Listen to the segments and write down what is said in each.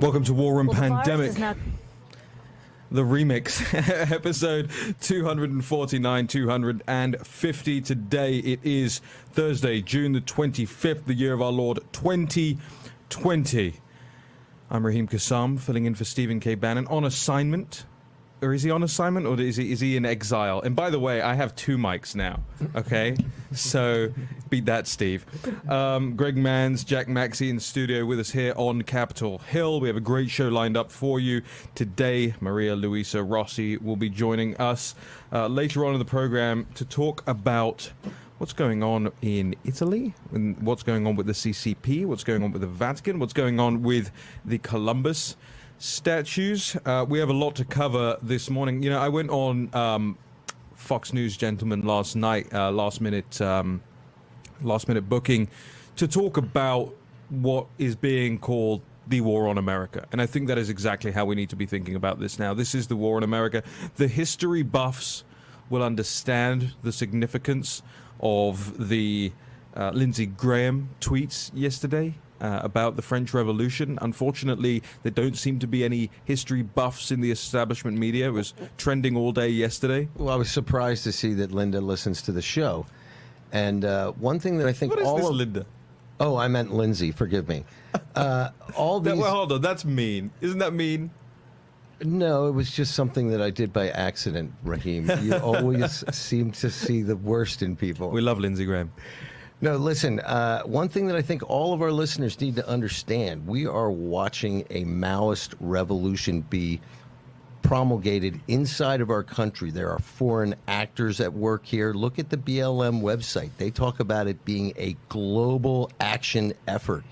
Welcome to War Room Pandemic, the remix, episode 249, 250. Today it is Thursday, June the 25th, the year of our Lord 2020. I'm Raheem Kassam, filling in for Stephen K. Bannon on assignment. Or is he on assignment, or is he in exile? And by the way, I have two mics now, okay? So, beat that, Steve. Greg Manns, Jack Maxey in studio with us here on Capitol Hill. We have a great show lined up for you today. Maria Luisa Rossi will be joining us later on in the program to talk about what's going on in Italy, and what's going on with the CCP, what's going on with the Vatican, what's going on with the Columbus statues. We have a lot to cover this morning. You know, I went on Fox News, gentlemen, last night, last minute booking, to talk about what is being called the war on America. And I think that is exactly how we need to be thinking about this now. This is the war on America. The history buffs will understand the significance of the Lindsey Graham tweets yesterday about the French Revolution. Unfortunately, there don't seem to be any history buffs in the establishment media. It was trending all day yesterday. Well, I was surprised to see that Linda listens to the show. And one thing that I think what is this, Linda? Oh, I meant Lindsay. Forgive me. All these... Well, hold on. That's mean. Isn't that mean? No, it was just something that I did by accident, Raheem. You always seem to see the worst in people. We love Lindsey Graham. No, listen, one thing that I think all of our listeners need to understand, we are watching a Maoist revolution be promulgated inside of our country. There are foreign actors at work here. Look at the BLM website. They talk about it being a global action effort.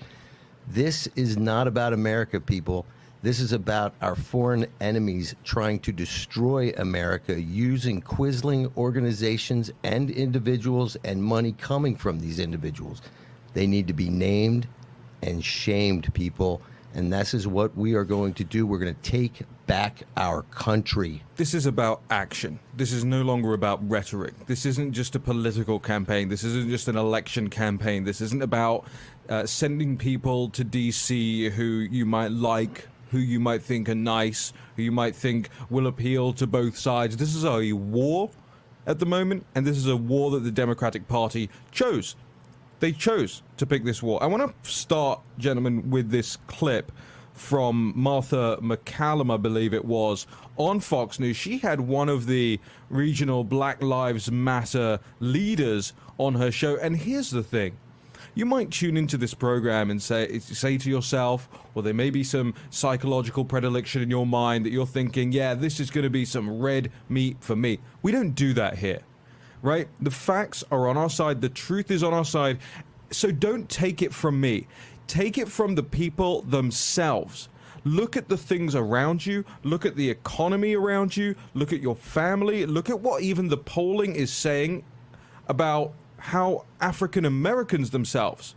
This is not about America, people. This is about our foreign enemies trying to destroy America using Quisling organizations and individuals and money coming from these individuals. They need to be named and shamed, people. And this is what we are going to do. We're going to take back our country. This is about action. This is no longer about rhetoric. This isn't just a political campaign. This isn't just an election campaign. This isn't about sending people to D.C. who you might like, who you might think are nice, who you might think will appeal to both sides. This is a war at the moment, and this is a war that the Democratic Party chose. They chose to pick this war. I want to start, gentlemen, with this clip from Martha McCallum, I believe it was, on Fox News. She had one of the regional Black Lives Matter leaders on her show, and here's the thing. You might tune into this program and say to yourself, or there may be some psychological predilection in your mind that you're thinking, yeah, this is going to be some red meat for me. We don't do that here, right? The facts are on our side. The truth is on our side. So don't take it from me. Take it from the people themselves. Look at the things around you. Look at the economy around you. Look at your family. Look at what even the polling is saying about how African Americans themselves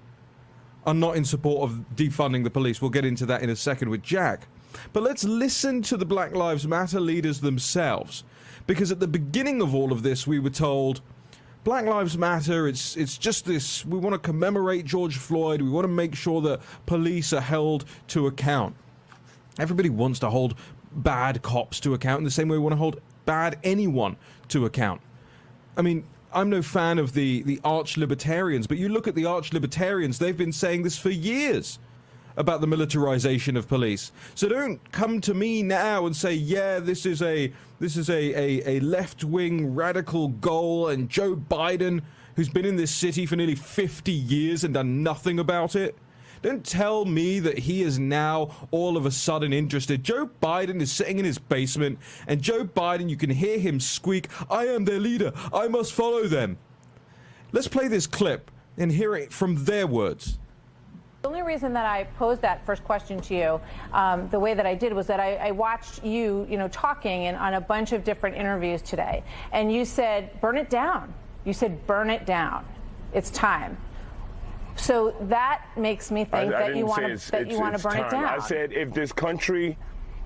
are not in support of defunding the police. We'll get into that in a second with Jack. But let's listen to the Black Lives Matter leaders themselves. Because at the beginning of all of this, we were told, Black Lives Matter, it's just this, we want to commemorate George Floyd. We want to make sure that police are held to account. Everybody wants to hold bad cops to account in the same way we want to hold bad anyone to account. I mean, I'm no fan of the arch-libertarians, but you look at the arch-libertarians, they've been saying this for years about the militarization of police. So don't come to me now and say, yeah, this is a left-wing radical goal, and Joe Biden, who's been in this city for nearly 50 years and done nothing about it. Don't tell me that he is now all of a sudden interested. Joe Biden is sitting in his basement, and Joe Biden, you can hear him squeak, I am their leader, I must follow them. Let's play this clip and hear it from their words. The only reason that I posed that first question to you the way that I did was that I watched you, talking on a bunch of different interviews today, and you said, burn it down. You said, burn it down. It's time. So that makes me think that you want to burn it down. I said if this country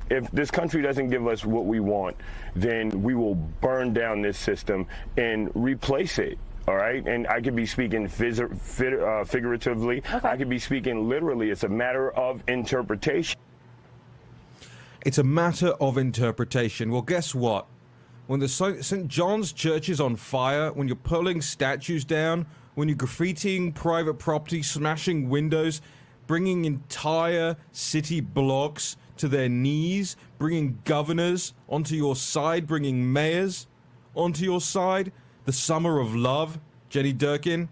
doesn't give us what we want, then we will burn down this system and replace it. All right, and I could be speaking figuratively. Okay. I could be speaking literally. It's a matter of interpretation. It's a matter of interpretation. Well, guess what? When the St. John's Church is on fire, when you're pulling statues down, when you're graffitiing private property, smashing windows, bringing entire city blocks to their knees, bringing governors onto your side, bringing mayors onto your side, the summer of love, Jenny Durkin,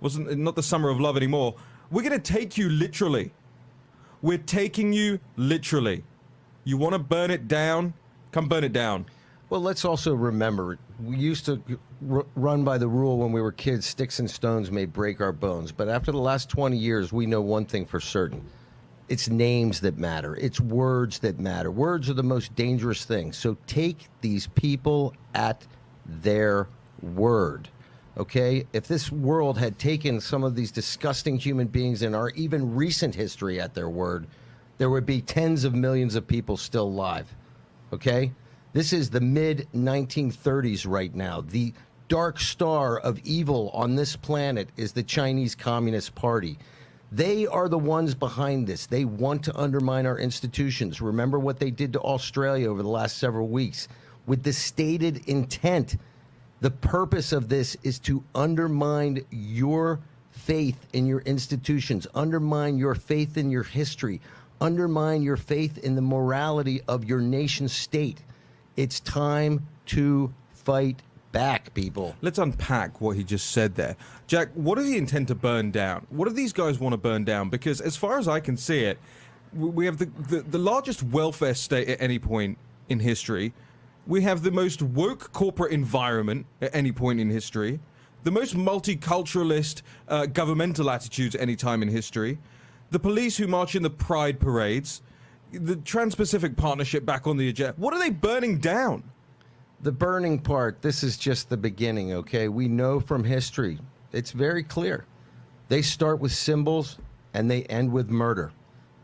not the summer of love anymore. We're going to take you literally. We're taking you literally. You want to burn it down? Come burn it down. Well, let's also remember, we used to run by the rule when we were kids, sticks and stones may break our bones. But after the last 20 years, we know one thing for certain. It's names that matter. It's words that matter. Words are the most dangerous thing. So take these people at their word, okay? If this world had taken some of these disgusting human beings in our even recent history at their word, there would be tens of millions of people still alive, okay? This is the mid-1930s right now. The dark star of evil on this planet is the Chinese Communist Party. They are the ones behind this. They want to undermine our institutions. Remember what they did to Australia over the last several weeks with the stated intent. The purpose of this is to undermine your faith in your institutions, undermine your faith in your history, undermine your faith in the morality of your nation state. It's time to fight back, people. Let's unpack what he just said there. Jack, what do they intend to burn down? What do these guys want to burn down? Because as far as I can see it, we have the largest welfare state at any point in history. We have the most woke corporate environment at any point in history. The most multiculturalist governmental attitudes at any time in history. The police who march in the pride parades. The Trans-Pacific Partnership back on the agenda. What are they burning down? The burning part, this is just the beginning, okay? We know from history, it's very clear. They start with symbols and they end with murder.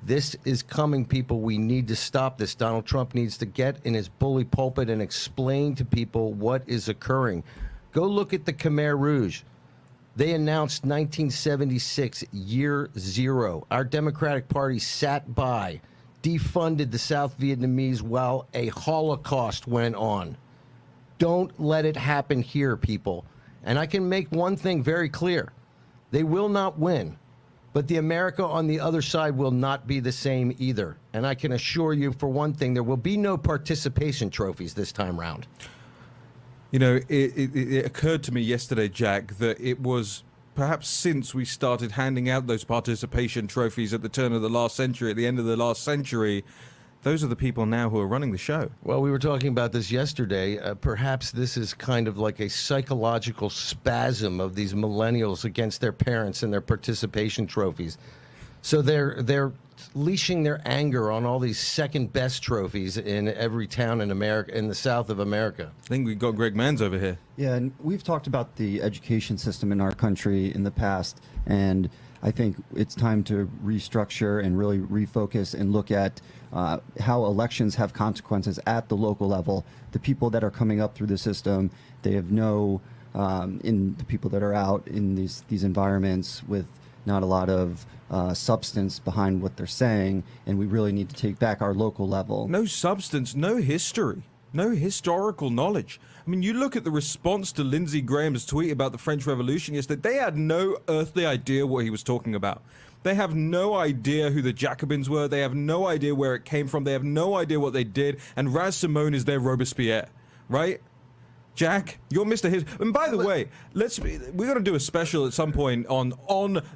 This is coming, people. We need to stop this. Donald Trump needs to get in his bully pulpit and explain to people what is occurring. Go look at the Khmer Rouge. They announced 1976, year zero. Our Democratic Party sat by, defunded the South Vietnamese while a Holocaust went on. Don't let it happen here, people. And I can make one thing very clear. They will not win, but the America on the other side will not be the same either. And I can assure you, for one thing, there will be no participation trophies this time round. You know, it occurred to me yesterday, Jack, that it was perhaps since we started handing out those participation trophies at the turn of the last century, at the end of the last century, those are the people now who are running the show. Well, we were talking about this yesterday. Perhaps this is kind of like a psychological spasm of these millennials against their parents and their participation trophies. So they're leashing their anger on all these second-best trophies in every town in America, in the South of America. I think we've got Greg Manns over here. Yeah, and we've talked about the education system in our country in the past, and I think it's time to restructure and really refocus and look at how elections have consequences at the local level. The people that are coming up through the system, they have in the people that are out in these environments with not a lot of substance behind what they're saying, and we really need to take back our local level. No substance, no history, no historical knowledge. I mean, you look at the response to Lindsey Graham's tweet about the French Revolution yesterday, they had no earthly idea what he was talking about. They have no idea who the Jacobins were. They have no idea where it came from. They have no idea what they did. And Raz Simone is their Robespierre, right? Jack, you're Mr. His. And by the way, we're going to do a special at some point on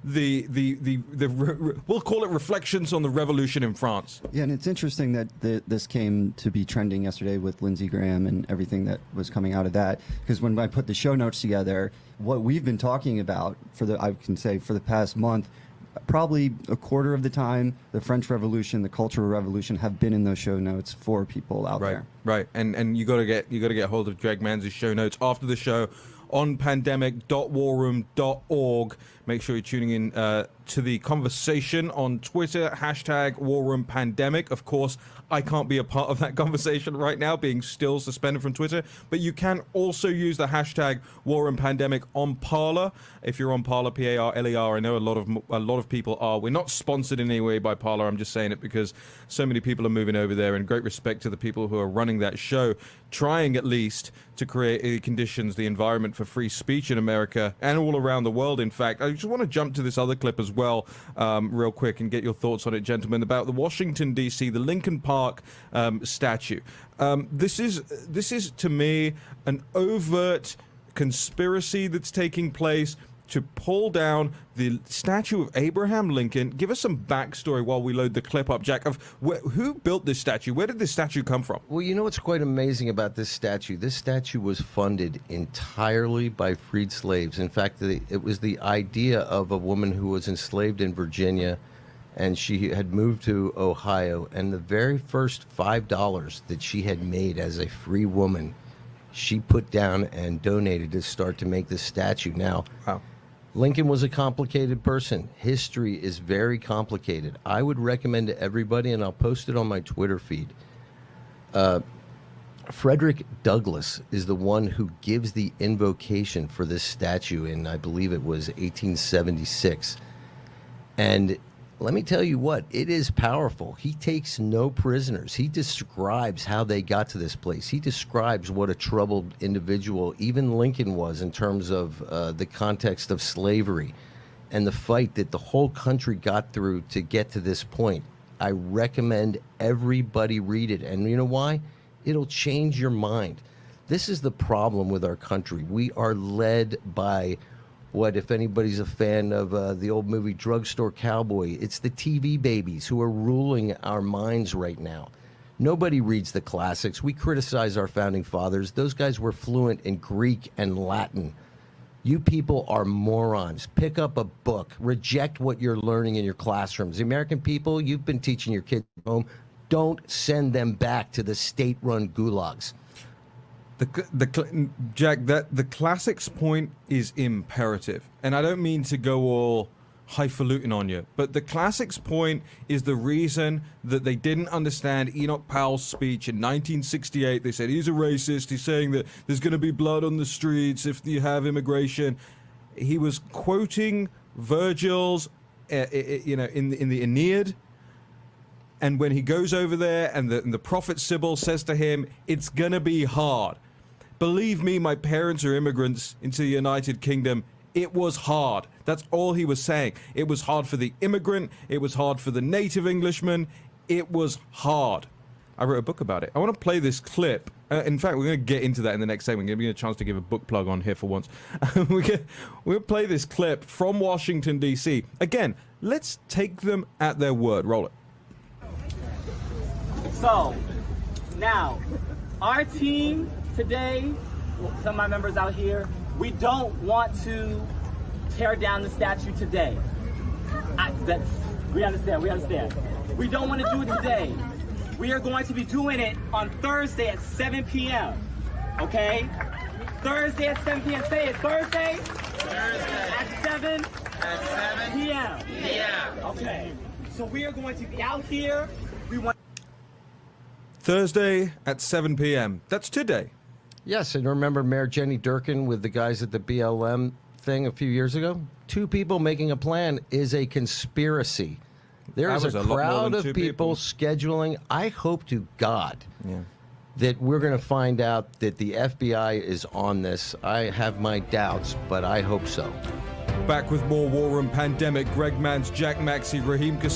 we'll call it Reflections on the Revolution in France. Yeah, and it's interesting that this came to be trending yesterday with Lindsey Graham and everything that was coming out of that. Because when I put the show notes together, what we've been talking about for the past month, probably a quarter of the time, the French Revolution, the Cultural Revolution have been in those show notes for people out there. Right. And you got to get hold of Greg Manns' show notes after the show on pandemic.warroom.org. Make sure you're tuning in to the conversation on Twitter, #WarRoomPandemic. Of course, I can't be a part of that conversation right now, being still suspended from Twitter, but you can also use the #WarRoomPandemic on Parler. If you're on Parler, Parler, I know a lot of people are. We're not sponsored in any way by Parler. I'm just saying it because so many people are moving over there, and great respect to the people who are running that show, trying at least to create the conditions, the environment for free speech in America and all around the world. In fact, I just want to jump to this other clip as well, real quick, and get your thoughts on it, gentlemen, about the Washington, D.C., the Lincoln Park statue. This is, to me, an overt conspiracy that's taking place to pull down the statue of Abraham Lincoln. Give us some backstory while we load the clip up, Jack, of who built this statue? Where did this statue come from? Well, you know what's quite amazing about this statue? This statue was funded entirely by freed slaves. In fact, it was the idea of a woman who was enslaved in Virginia, and she had moved to Ohio, and the very first $5 that she had made as a free woman, she put down and donated to start to make this statue. Now, wow. Lincoln was a complicated person. History is very complicated. I would recommend to everybody, and I'll post it on my Twitter feed, Frederick Douglass is the one who gives the invocation for this statue in, I believe it was 1876. And let me tell you what, it is powerful. He takes no prisoners. He describes how they got to this place. He describes what a troubled individual even Lincoln was in terms of the context of slavery and the fight that the whole country got through to get to this point. I recommend everybody read it. And you know why? It'll change your mind. This is the problem with our country. We are led by what, if anybody's a fan of the old movie Drugstore Cowboy, it's the TV babies who are ruling our minds right now. Nobody reads the classics. We criticize our founding fathers. Those guys were fluent in Greek and Latin. You people are morons. Pick up a book. Reject what you're learning in your classrooms. The American people, you've been teaching your kids at home. Don't send them back to the state-run gulags. Jack, the classics point is imperative, and I don't mean to go all highfalutin on you, but the classics point is the reason that they didn't understand Enoch Powell's speech in 1968. They said he's a racist. He's saying that there's going to be blood on the streets if you have immigration. He was quoting Virgil's, in the Aeneid. And when he goes over there and the prophet Sybil says to him, it's going to be hard. Believe me, my parents are immigrants into the United Kingdom. It was hard. That's all he was saying. It was hard for the immigrant. It was hard for the native Englishman. It was hard. I wrote a book about it. I want to play this clip. In fact, we're going to get into that in the next segment. We're going to give you a chance to give a book plug on here for once. We'll play this clip from Washington, D.C. Again, let's take them at their word. Roll it. So, now, our team today, some of my members out here, we don't want to tear down the statue today. We understand. We don't want to do it today. We are going to be doing it on Thursday at 7 p.m., okay? Thursday at 7 p.m. Say it, Thursday? Thursday. At 7? At 7 p.m. p.m. Okay. So we are going to be out here. We want Thursday at 7 p.m. That's today. Yes, and remember Mayor Jenny Durkin with the guys at the BLM thing a few years ago? Two people making a plan is a conspiracy. There is a crowd of people scheduling. I hope to God that we're going to find out that the FBI is on this. I have my doubts, but I hope so. Back with more War Room Pandemic. Greg Mans, Jack Maxey, Raheem Kassam.